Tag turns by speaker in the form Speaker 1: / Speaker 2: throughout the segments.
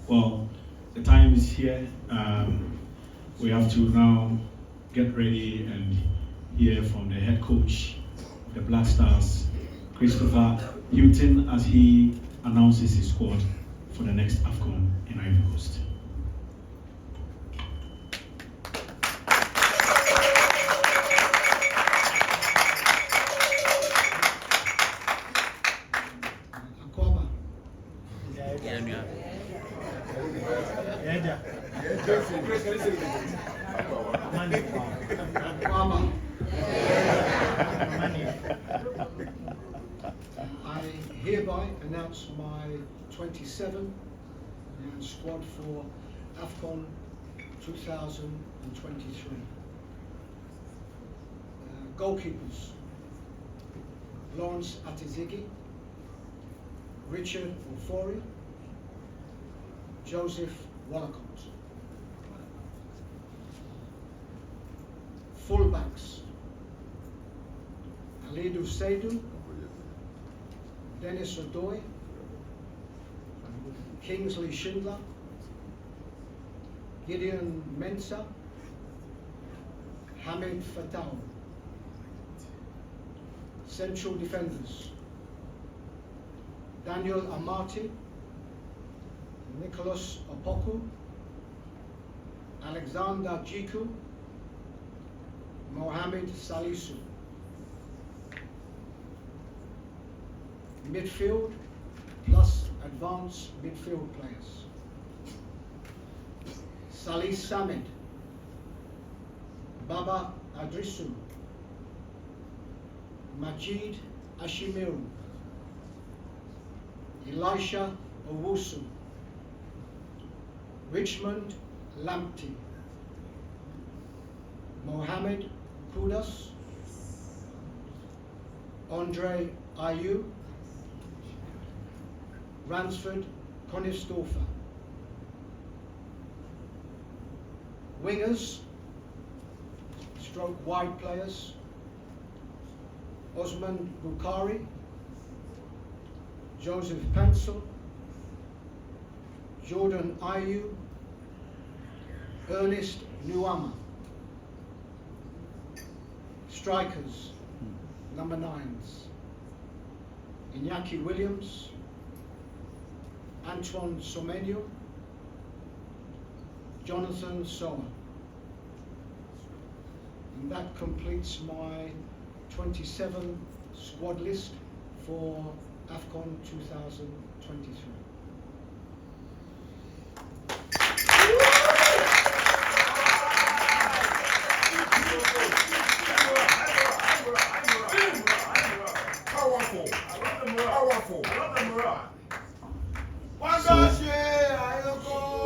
Speaker 1: Well, the time is here. We have to now get ready and hear from the head coach of the Black Stars, Chris Hughton, as he announces his squad for the next AFCON in Ivory Coast.
Speaker 2: I hereby announce my 27 squad for AFCON 2023. Goalkeepers: Lawrence Atizigi, Richard Ofori, Joseph Wallacott. Fullbacks: Alidou Seydou, Dennis Odoi, Kingsley Schindler, Gideon Mensah, Hamid Fatau. Central defenders: Daniel Amati, Nicholas Opoku, Alexander Jiku, Mohamed Salisu. Midfield plus advanced midfield players: Salih Samed, Baba Adrisu, Majid Ashimiru, Elisha Owusu, Richmond Lamptey, Mohamed Kudus, Andre Ayew, Ransford Konistorfer. Wingers / wide players: Osman Bukhari, Joseph Pencil, Jordan Ayew, Ernest Nuama. Strikers, number 9s: Iñaki Williams, Antoine Somenio, Jonathan Soa. And that completes my 27 squad list for AFCON 2023.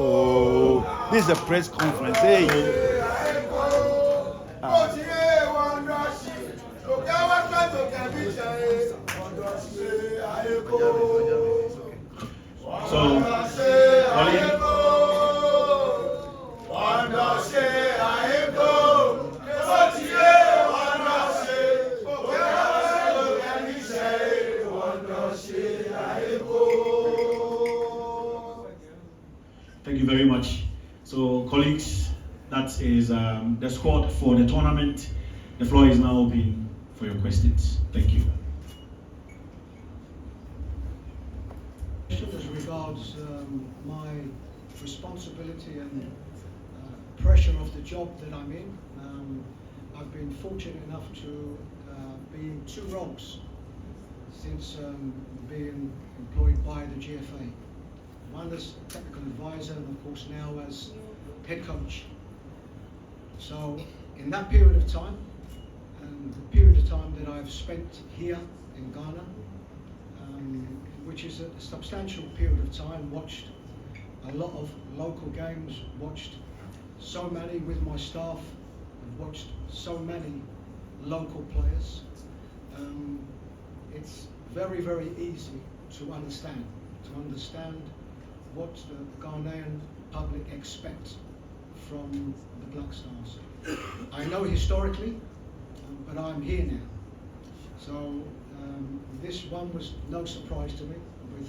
Speaker 3: Oh, this is a press conference. Hey.
Speaker 1: So, thank you very much. So, colleagues, that is the squad for the tournament. The floor is now open for your questions. Thank you.
Speaker 2: As regards my responsibility and pressure of the job that I'm in, I've been fortunate enough to be in 2 roles since being employed by the GFA. One as technical advisor and of course now as head coach. So in that period of time, and the period of time that I've spent here in Ghana, which is a substantial period of time, watched a lot of local games, watched so many with my staff, and watched so many local players. It's very, very easy to understand what the Ghanaian public expects from the Black Stars. I know historically, but I'm here now. So this one was no surprise to me with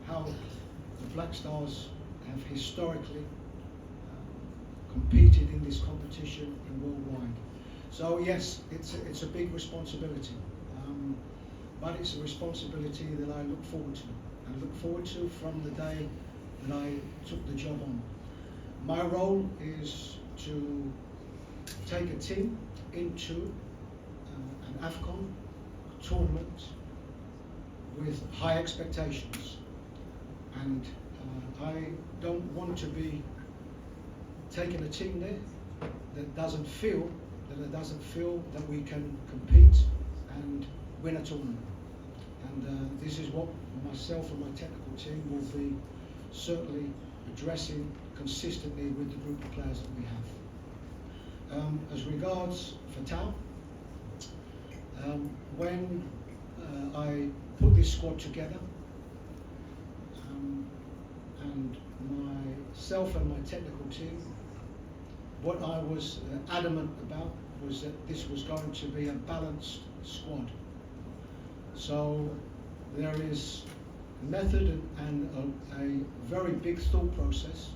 Speaker 2: how the Black Stars have historically competed in this competition and worldwide. So yes, it's a big responsibility, but it's a responsibility that I look forward to, and look forward to from the day that I took the job on. My role is to take a team into an AFCON tournament with high expectations, and I don't want to be taking a team there that doesn't feel that we can compete and win a tournament. And this is what myself and my technical team will be certainly addressing consistently with the group of players that we have. As regards Fatau, when I put this squad together, and myself and my technical team, what I was adamant about was that this was going to be a balanced squad. So there is a method and a very big thought process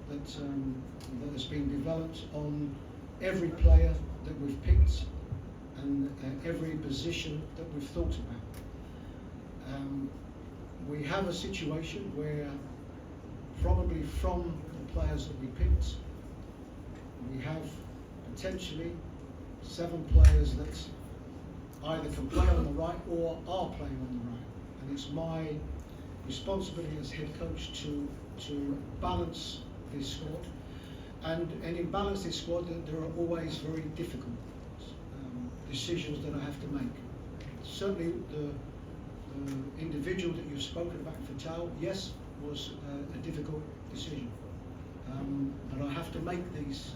Speaker 2: that has been developed on every player that we've picked and every position that we've thought about. We have a situation where probably from the players that we picked, we have potentially 7 players that either can play on the right or are playing on the right. And it's my responsibility as head coach to balance this squad. And in balancing this squad, there are always very difficult decisions that I have to make. Certainly the individual that you've spoken about, Fatau, yes, was a difficult decision. But I have to make these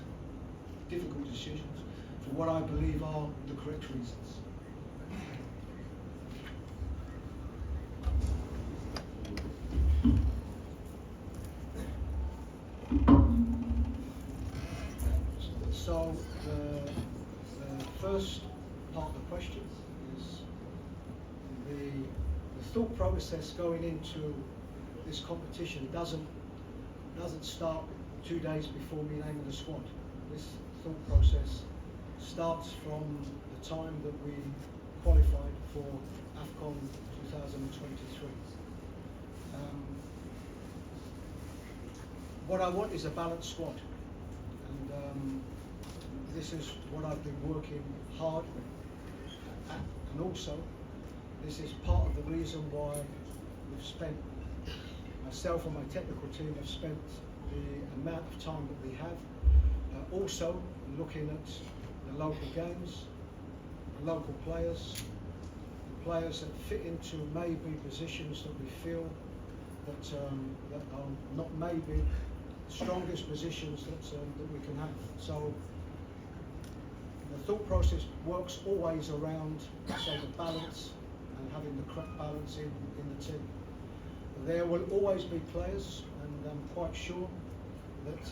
Speaker 2: difficult decisions for what I believe are the correct reasons. So the first part of the question is the thought process going into this competition doesn't start 2 days before me naming the squad. This thought process starts from the time that we qualified for AFCON 2023. What I want is a balanced squad, and this is what I've been working hard at, and also this is part of the reason why we've spent, myself and my technical team have spent the amount of time that we have, also looking at the local games, the local players, the players that fit into maybe positions that we feel that are not maybe the strongest positions that we can have. So the thought process works always around, say, the balance and having the correct balance in the team. There will always be players, and I'm quite sure that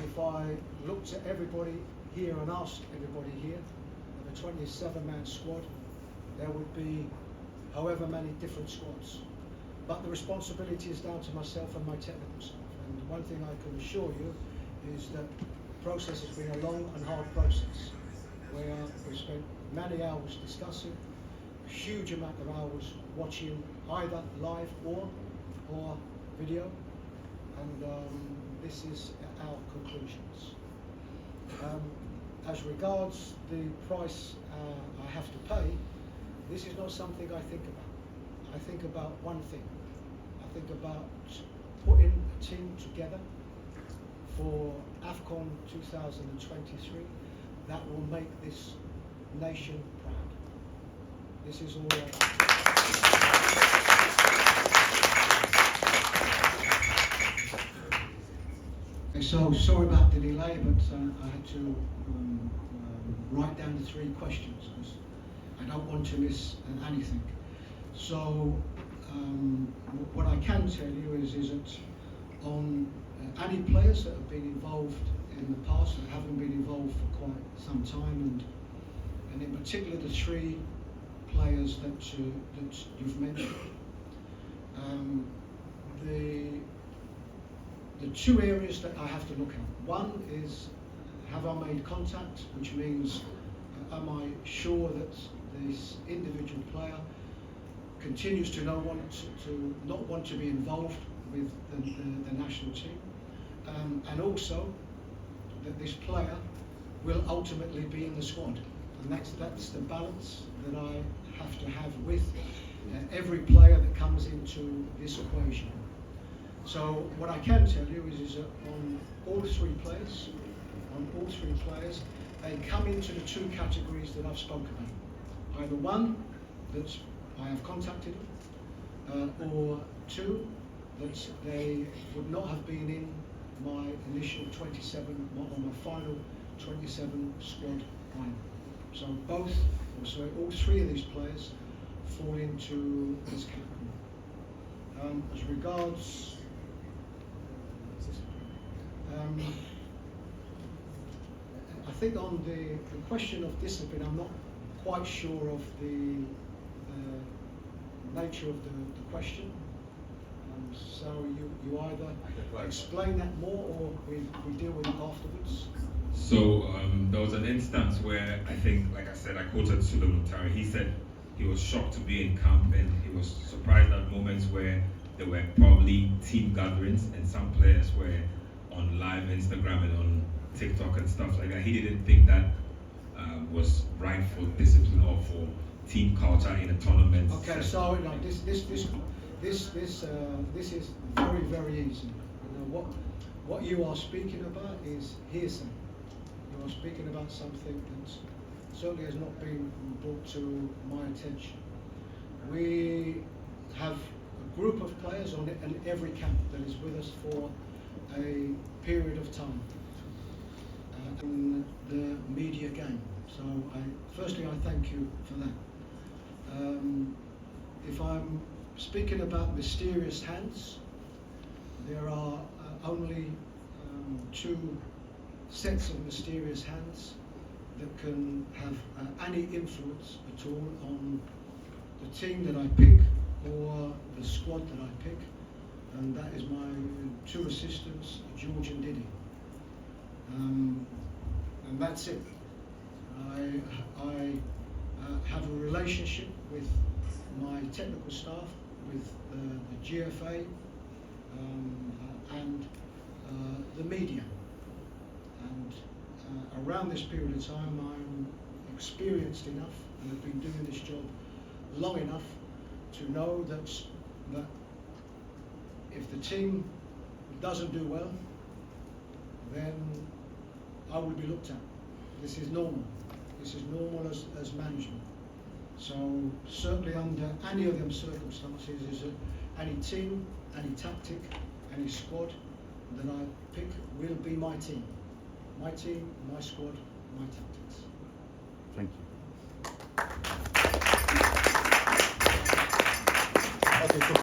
Speaker 2: if I looked at everybody here and asked everybody here, of a 27-man squad, there would be however many different squads. But the responsibility is down to myself and my technical staff. And one thing I can assure you is that the process has been a long and hard process, where we've spent many hours discussing, a huge amount of hours watching either live or video, and this is our conclusions. As regards the price I have to pay, this is not something I think about. I think about one thing. I think about putting a team together for AFCON 2023 that will make this nation proud. This is all So sorry about the delay, but I had to write down the 3 questions because I don't want to miss anything. So what I can tell you is that on any players that have been involved in the past and haven't been involved for quite some time, and in particular the 3 players that you've mentioned, the the two areas that I have to look at. One is, have I made contact, which means, am I sure that this individual player continues to not want to be involved with the national team, and also that this player will ultimately be in the squad, and that's the balance that I have to have with every player that comes into this equation. So what I can tell you is that on all three players, they come into the two categories that I've spoken about. Either one, that I have contacted them, or two, that they would not have been in my initial 27, or my final 27 squad lineup. So all three of these players fall into this category. As regards I think on the question of discipline, I'm not quite sure of the nature of the question. So you either explain that more or we deal with it afterwards.
Speaker 4: So there was an instance where I think, like I said, I quoted Sulu Mutari. He said he was shocked to be in camp and he was surprised at moments where there were probably team gatherings and some players were on live Instagram and on TikTok and stuff like that. He didn't think that was right for discipline or for team culture in a tournament.
Speaker 2: Okay, so no, this is very, very easy. You know, what you are speaking about is hearsay. You are speaking about something that certainly has not been brought to my attention. We have a group of players on in every camp that is with us for a period of time in the media game. So firstly, I thank you for that. If I'm speaking about mysterious hands, there are only two sets of mysterious hands that can have any influence at all on the team that I pick or the squad that I pick, and that is my two assistants, George and Diddy. And that's it. I have a relationship with my technical staff, with the GFA, and the media. And around this period of time, I'm experienced enough and have been doing this job long enough to know that if the team doesn't do well, then I will be looked at. This is normal. This is normal as management. So certainly under any of them circumstances, is that any team, any tactic, any squad that I pick will be my team. My team, my squad, my tactics.
Speaker 3: Thank you.